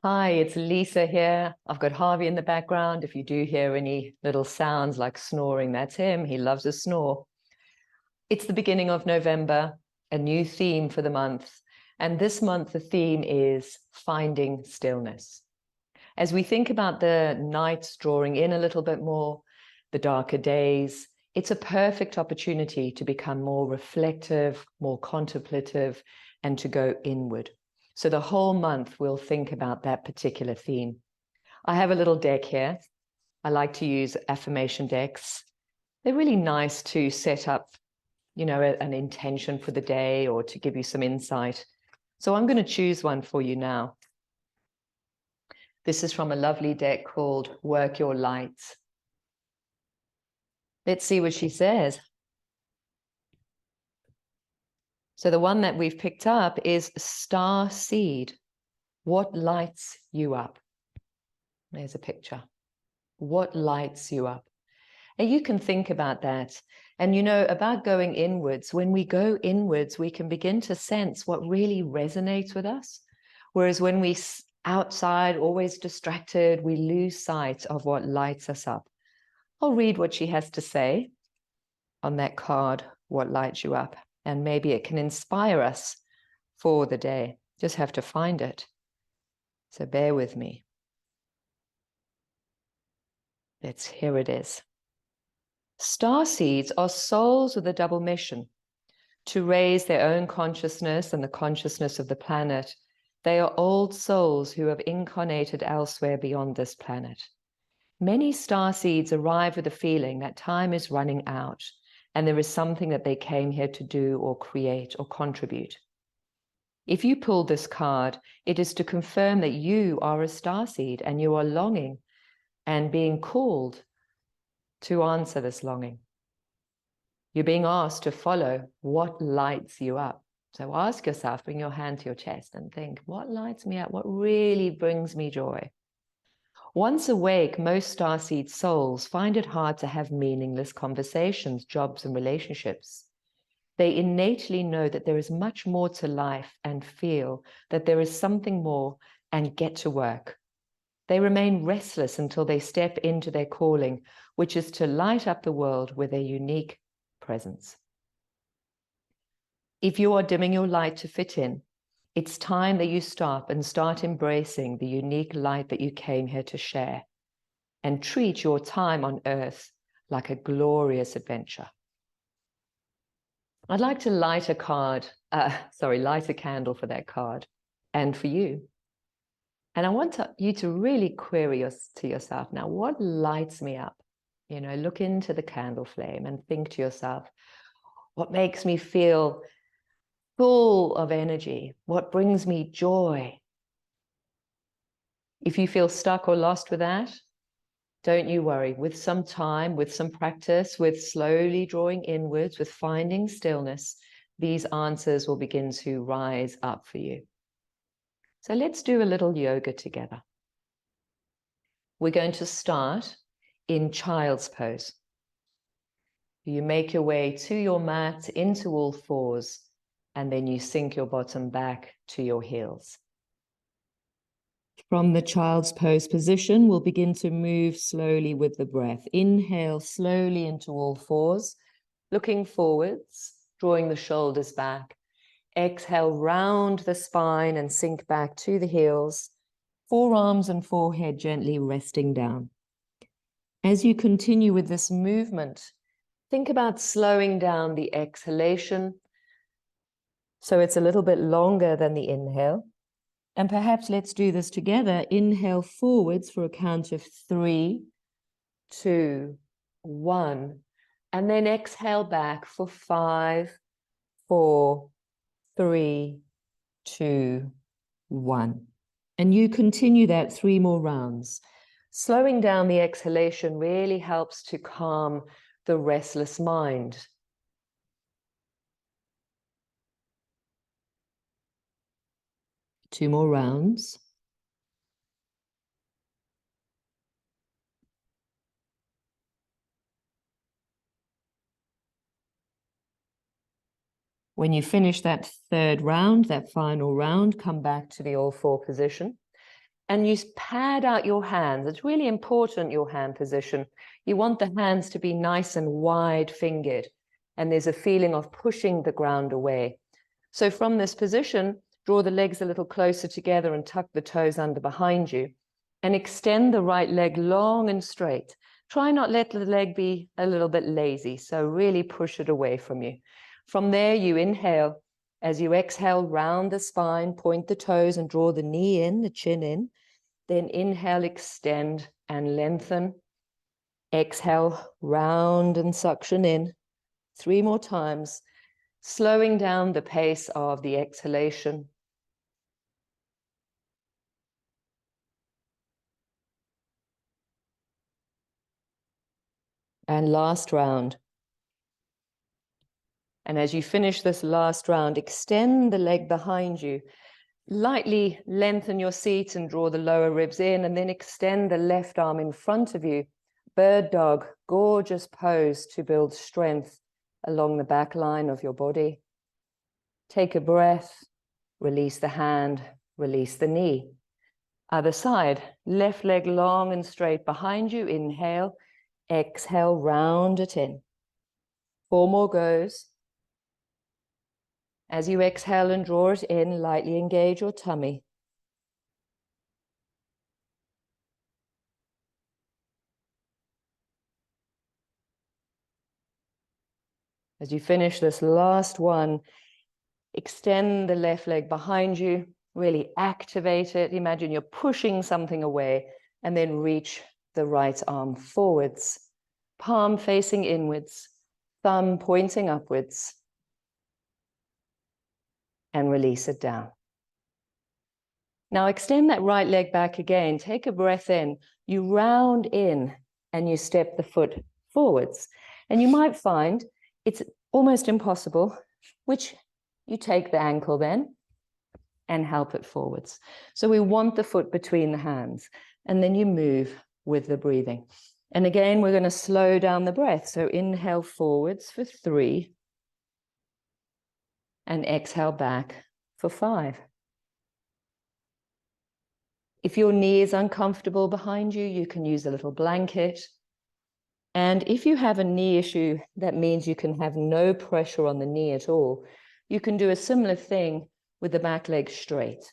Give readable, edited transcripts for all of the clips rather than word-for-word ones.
Hi, it's Lisa here. I've got Harvey in the background. If you do hear any little sounds like snoring, that's him. He loves a snore. It's the beginning of November, a new theme for the month. And this month, the theme is finding stillness. As we think about the nights drawing in a little bit more, the darker days, it's a perfect opportunity to become more reflective, more contemplative, and to go inward. So the whole month we'll think about that particular theme. I have a little deck here. I like to use affirmation decks. They're really nice to set up, an intention for the day or to give you some insight. So I'm going to choose one for you now. This is from a lovely deck called Work Your Lights. Let's see what she says. So the one that we've picked up is Star Seed. What lights you up? There's a picture. What lights you up? And you can think about that. And about going inwards. When we go inwards, we can begin to sense what really resonates with us. Whereas when we outside, always distracted, we lose sight of what lights us up. I'll read what she has to say on that card, what lights you up. And maybe it can inspire us for the day. Just have to find it. So bear with me. Here it is. Star seeds are souls with a double mission: to raise their own consciousness and the consciousness of the planet. They are old souls who have incarnated elsewhere beyond this planet. Many star seeds arrive with a feeling that time is running out and there is something that they came here to do or create or contribute. If you pull this card, it is to confirm that you are a starseed and you are longing and being called to answer this longing. You're being asked to follow what lights you up. So ask yourself, bring your hand to your chest and think, what lights me up? What really brings me joy? Once awake, most starseed souls find it hard to have meaningless conversations, jobs, and relationships. They innately know that there is much more to life and feel that there is something more and get to work. They remain restless until they step into their calling, which is to light up the world with their unique presence. If you are dimming your light to fit in, it's time that you stop and start embracing the unique light that you came here to share and treat your time on earth like a glorious adventure. I'd like to light a candle for that card and for you. And I want you to really query to yourself now, what lights me up? Look into the candle flame and think to yourself, what makes me feel full of energy? What brings me joy? If you feel stuck or lost with that, don't you worry. With some time, with some practice, with slowly drawing inwards, with finding stillness, these answers will begin to rise up for you. So let's do a little yoga together. We're going to start in child's pose. You make your way to your mat into all fours, and then you sink your bottom back to your heels. From the child's pose position, we'll begin to move slowly with the breath. Inhale slowly into all fours, looking forwards, drawing the shoulders back. Exhale, round the spine and sink back to the heels. Forearms and forehead gently resting down. As you continue with this movement, think about slowing down the exhalation so it's a little bit longer than the inhale. And perhaps let's do this together. Inhale forwards for a count of 3, 2, 1. And then exhale back for 5, 4, 3, 2, 1. And you continue that 3 more rounds. Slowing down the exhalation really helps to calm the restless mind. Two more rounds. When you finish that third round, that final round, come back to the all four position. And you pad out your hands. It's really important, your hand position. You want the hands to be nice and wide-fingered. And there's a feeling of pushing the ground away. So from this position, draw the legs a little closer together and tuck the toes under behind you. And extend the right leg long and straight. Try not let the leg be a little bit lazy. So really push it away from you. From there, you inhale. As you exhale, round the spine, point the toes and draw the knee in, the chin in. Then inhale, extend and lengthen. Exhale, round and suction in. 3 more times, slowing down the pace of the exhalation. And last round. And as you finish this last round, extend the leg behind you. Lightly lengthen your seat and draw the lower ribs in, and then extend the left arm in front of you. Bird dog, gorgeous pose to build strength along the back line of your body. Take a breath, release the hand, release the knee. Other side, left leg long and straight behind you. Inhale, exhale, round it in. 4 more goes. As you exhale and draw it in, lightly engage your tummy. As you finish this last one, extend the left leg behind you, really activate it. Imagine you're pushing something away, and then reach the right arm forwards, palm facing inwards, thumb pointing upwards, and release it down. Now extend that right leg back again. Take a breath in. You round in and you step the foot forwards. And you might find it's almost impossible, which you take the ankle then and help it forwards. So we want the foot between the hands, and then you move with the breathing. And again, we're going to slow down the breath. So inhale forwards for 3 and exhale back for 5. If your knee is uncomfortable behind you, you can use a little blanket. And if you have a knee issue, that means you can have no pressure on the knee at all. You can do a similar thing with the back leg straight.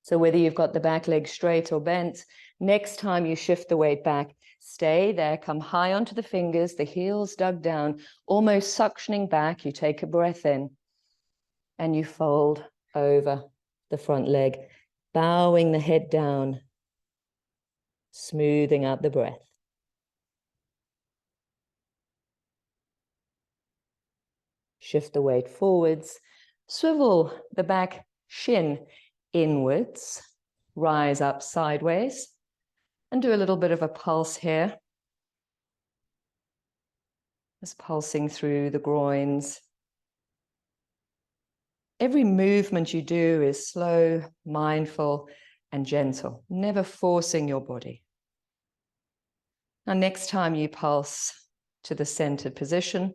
So whether you've got the back leg straight or bent, next time you shift the weight back, stay there, come high onto the fingers, the heels dug down, almost suctioning back. You take a breath in and you fold over the front leg, bowing the head down, smoothing out the breath. Shift the weight forwards, swivel the back shin inwards, rise up sideways, and do a little bit of a pulse here. Just pulsing through the groins. Every movement you do is slow, mindful, and gentle, never forcing your body. Now, next time you pulse to the centered position,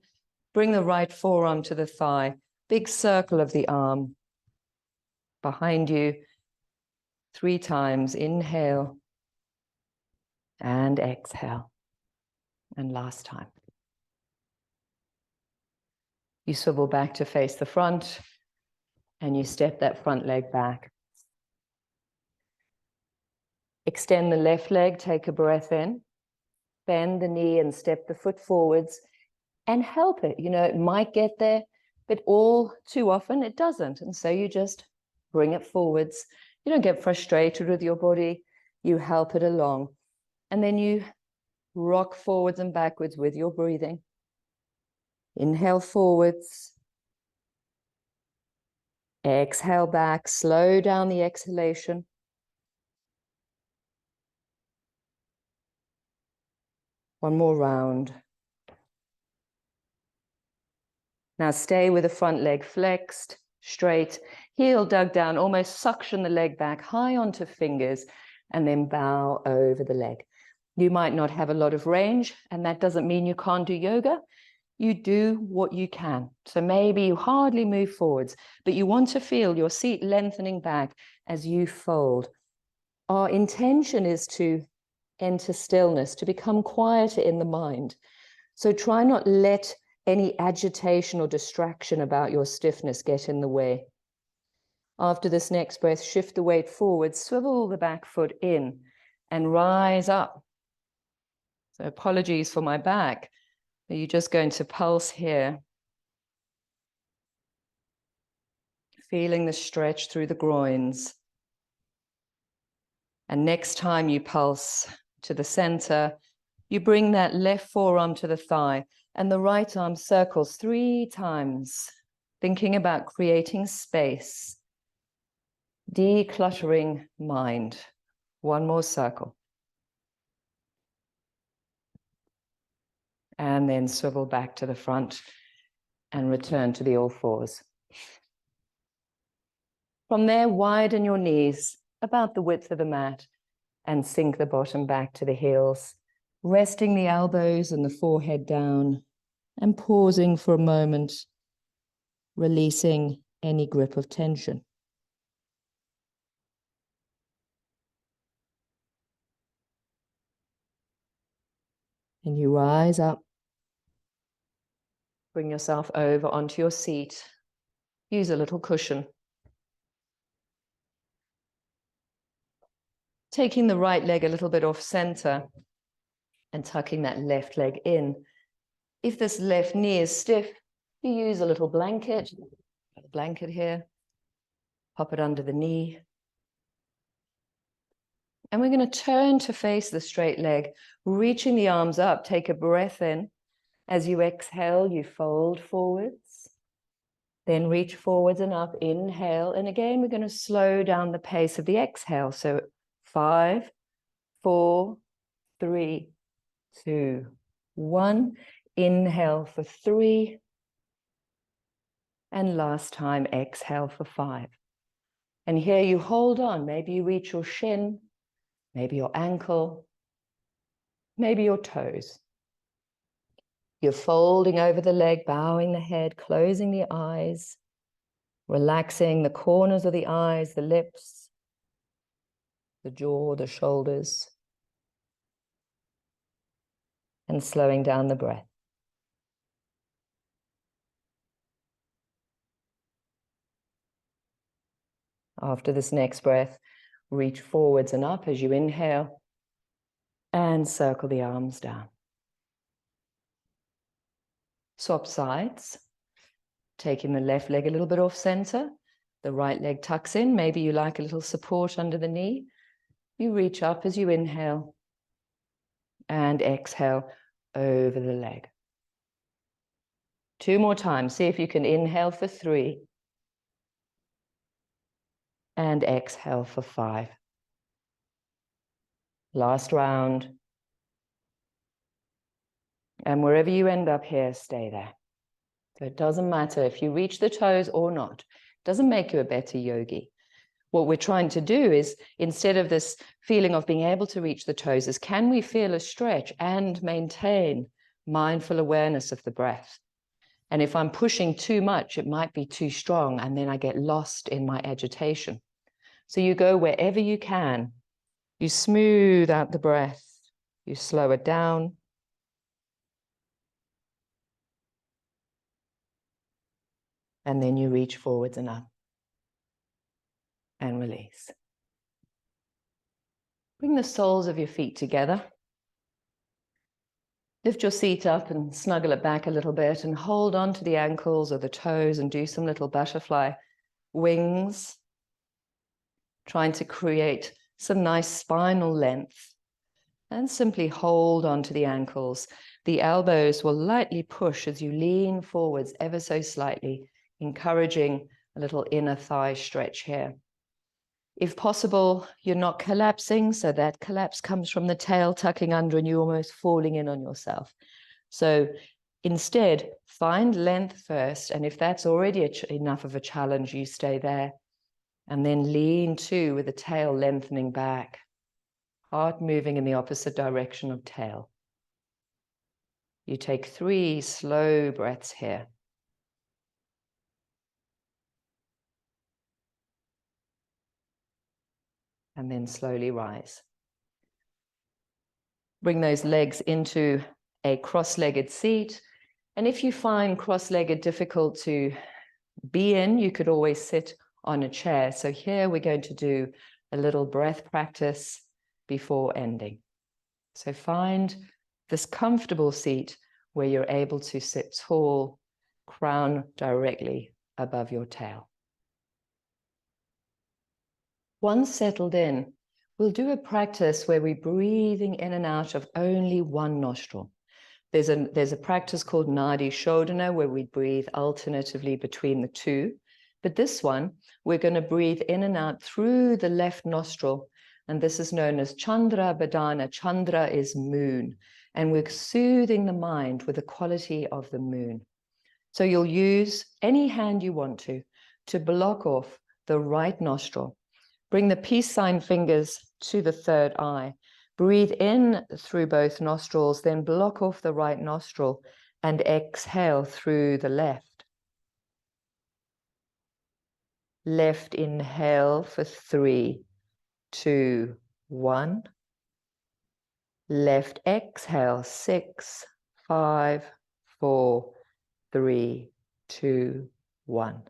bring the right forearm to the thigh, big circle of the arm behind you. 3 times, inhale and exhale. And last time. You swivel back to face the front and you step that front leg back. Extend the left leg, take a breath in, bend the knee and step the foot forwards and help it. You know, it might get there, but all too often it doesn't. And so you just bring it forwards. You don't get frustrated with your body. You help it along. And then you rock forwards and backwards with your breathing. Inhale forwards. Exhale back. Slow down the exhalation. One more round. Now stay with the front leg flexed, straight, heel dug down, almost suction the leg back high onto fingers, and then bow over the leg. You might not have a lot of range, and that doesn't mean you can't do yoga. you do what you can. So maybe you hardly move forwards, but you want to feel your seat lengthening back as you fold. Our intention is to enter stillness, to become quieter in the mind. So try not let any agitation or distraction about your stiffness get in the way. After this next breath, shift the weight forward, swivel the back foot in, and rise up. So apologies for my back. You're just going to pulse here, feeling the stretch through the groins. And next time you pulse to the center, you bring that left forearm to the thigh and the right arm circles 3 times, thinking about creating space, decluttering mind. 1 more circle. And then swivel back to the front and return to the all fours. From there, widen your knees about the width of the mat and sink the bottom back to the heels, resting the elbows and the forehead down and pausing for a moment, releasing any grip of tension. And you rise up, bring yourself over onto your seat, use a little cushion. Taking the right leg a little bit off center and tucking that left leg in. If this left knee is stiff, you use a little blanket, here, pop it under the knee. And we're going to turn to face the straight leg, reaching the arms up. Take a breath in. As you exhale, you fold forwards, then reach forwards and up, inhale. And again, we're going to slow down the pace of the exhale. So 5, 4, 3, 2, 1. Inhale for 3. And last time, exhale for 5. And here you hold on. Maybe you reach your shin, maybe your ankle, maybe your toes. You're folding over the leg, bowing the head, closing the eyes, relaxing the corners of the eyes, the lips, the jaw, the shoulders, and slowing down the breath. After this next breath, reach forwards and up as you inhale and circle the arms down. Swap sides, taking the left leg a little bit off center, the right leg tucks in. Maybe you like a little support under the knee. You reach up as you inhale and exhale over the leg. 2 more times. See if you can inhale for 3 and exhale for 5. Last round. And wherever you end up here, stay there. So it doesn't matter if you reach the toes or not. It doesn't make you a better yogi. What we're trying to do is, instead of this feeling of being able to reach the toes, is can we feel a stretch and maintain mindful awareness of the breath? And if I'm pushing too much, it might be too strong, and then I get lost in my agitation. So you go wherever you can. You smooth out the breath. You slow it down. And then you reach forwards and up. And release. Bring the soles of your feet together. Lift your seat up and snuggle it back a little bit and hold on to the ankles or the toes and do some little butterfly wings, trying to create some nice spinal length. And simply hold on to the ankles. The elbows will lightly push as you lean forwards ever so slightly, encouraging a little inner thigh stretch here. If possible, you're not collapsing, so that collapse comes from the tail tucking under and you almost falling in on yourself. So instead, find length first, and if that's already enough of a challenge, you stay there. And then lean to with the tail lengthening back, heart moving in the opposite direction of tail. You take 3 slow breaths here. And then slowly rise. Bring those legs into a cross-legged seat. And if you find cross-legged difficult to be in, you could always sit on a chair. So here we're going to do a little breath practice before ending. So find this comfortable seat where you're able to sit tall, crown directly above your tail. Once settled in, we'll do a practice where we're breathing in and out of only one nostril. There's a practice called Nadi Shodhana where we breathe alternatively between the two. But this one, we're going to breathe in and out through the left nostril. And this is known as Chandra Badana. Chandra is moon. And we're soothing the mind with the quality of the moon. So you'll use any hand you want to block off the right nostril. Bring the peace sign fingers to the third eye. Breathe in through both nostrils, then block off the right nostril and exhale through the left. Left inhale for 3, 2, 1. Left exhale, 6, 5, 4, 3, 2, 1.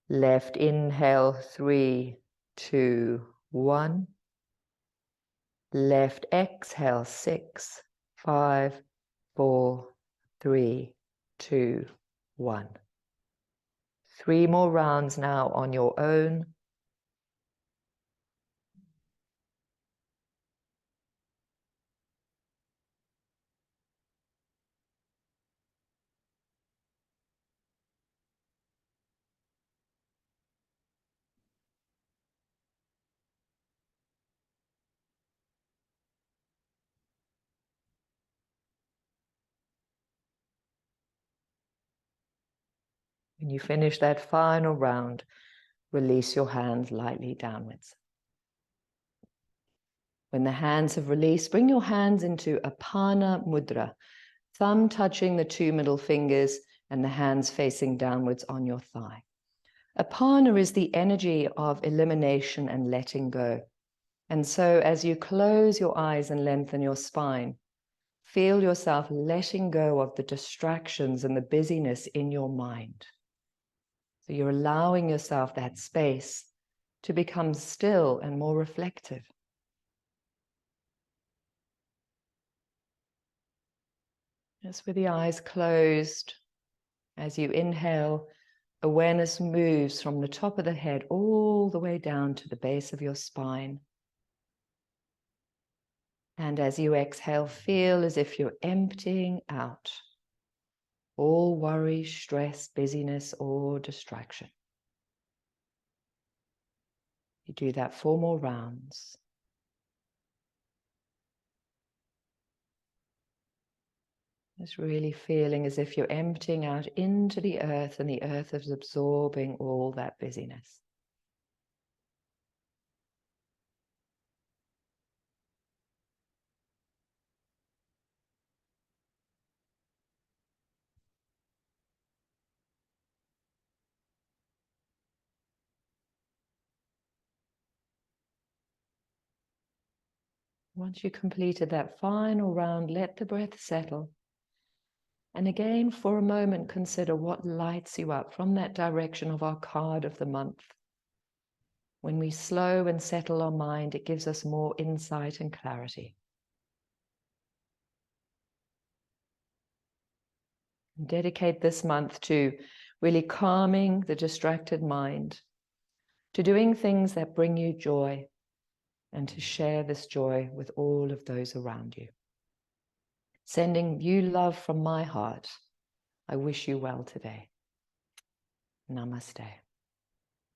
Left inhale, 3, 2, 1. Left exhale, 6, 5, 4, 3, 2, 1. 3 more rounds now on your own. When you finish that final round, release your hands lightly downwards. When the hands have released, bring your hands into Apana Mudra, thumb touching the 2 middle fingers and the hands facing downwards on your thigh. Apana is the energy of elimination and letting go. And so as you close your eyes and lengthen your spine, feel yourself letting go of the distractions and the busyness in your mind. So you're allowing yourself that space to become still and more reflective. Just with the eyes closed, as you inhale, awareness moves from the top of the head all the way down to the base of your spine. And as you exhale, feel as if you're emptying out all worry, stress, busyness, or distraction. You do that 4 more rounds. Just really feeling as if you're emptying out into the earth and the earth is absorbing all that busyness. Once you completed that final round, let the breath settle. And again, for a moment, consider what lights you up from that direction of our card of the month. When we slow and settle our mind, it gives us more insight and clarity. And dedicate this month to really calming the distracted mind, to doing things that bring you joy, and to share this joy with all of those around you. Sending you love from my heart. I wish you well today. Namaste.